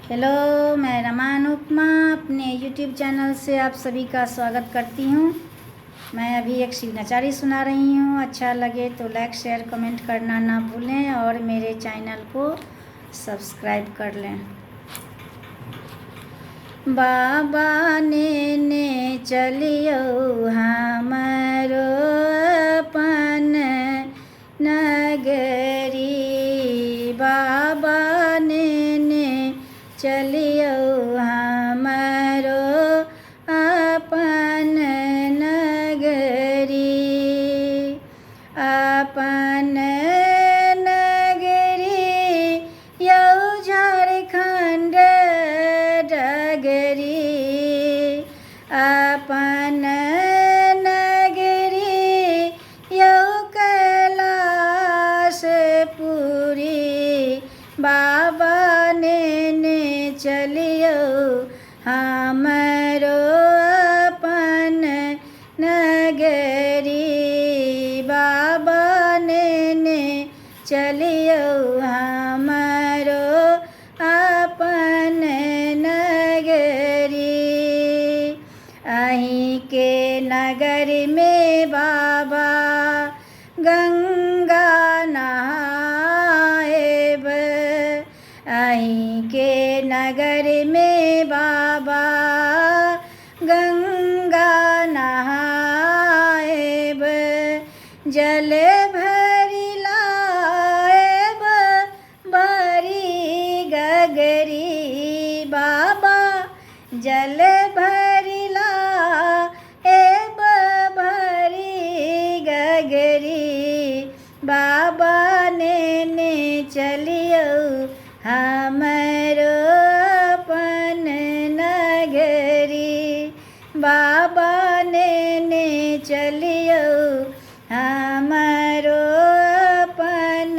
Hello, मैं रमान उपमा अपने यूट्यूब चैनल से आप सभी का स्वागत करती हूँ। मैं अभी एक शिव नचारी सुना रही हूँ। अच्छा लगे तो लाइक शेयर कमेंट करना ना भूलें और मेरे चैनल को सब्सक्राइब कर लें। बाबा ने चलियो हमारो अपन नगरी, बाबा ने चलियो हमारो अपन नगरी, अपन नगरी यौ झारखंड डगरी, अपन नगरी यौ कैलाशपुरी, बाबा ने चलियो हमारो अपन नगरी, बाबा ने चलियो हमारो अपन नगरी। अहीं के नगर में बाबा गंगा नहाएब, अहीं के नगर में बाबा गंगा नहाएब, जल भरी लाएब बरी गगरी, बाबा जल भरी लाएब भरी गगरी, बाबा ने चलियो हमारो अपन नगरी, बाबा ने चलियो हमारो अपन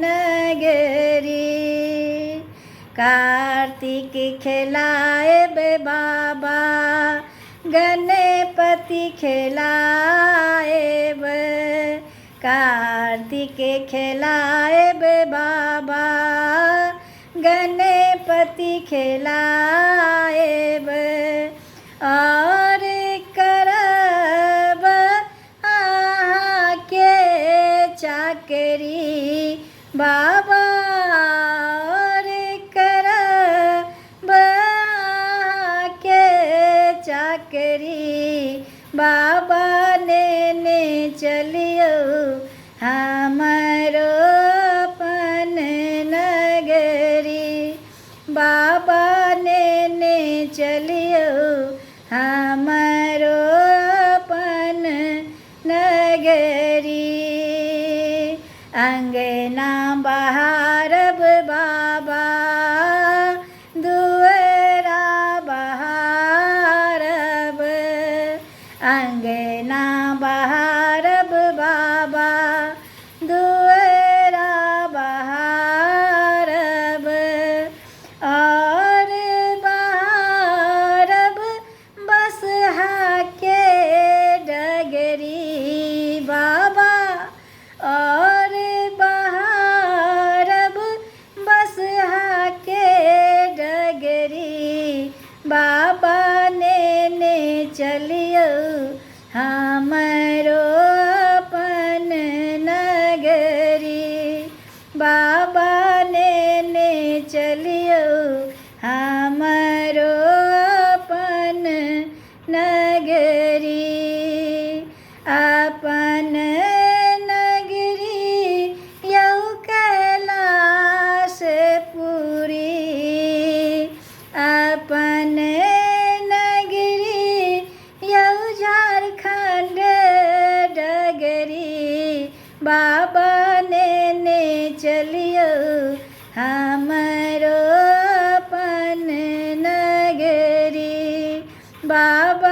नगरी। कार्तिक खिलाएब बाबा गणपति खिलाएब, कार्तिक खिलाएब बाबा गणपति खिलाएब, और करब आके चाकरी, बाबा और करब आके चाकरी, बाबा ने चलियो हमारो अपन नगरी, बाबा ने चलियो हमारो अपन नगरी। अंगना बहारब बाबा दुअरा बहारब, अंगना बहारब बाबा दुअरा बहारब, और बहारब बसहा के डगरी, बाबा और बहारब बसहा के डगरी, बाबा ने चलियो हमारो अपन नगरी, बाबा ने चलियो हमारो अपन नगरी, अपन नगरी यौ कैलाशपुरी, अपन नगरी यौ झारखंड डगरी, बाबा ने चलियो हमारो अपन नगरी, बाबा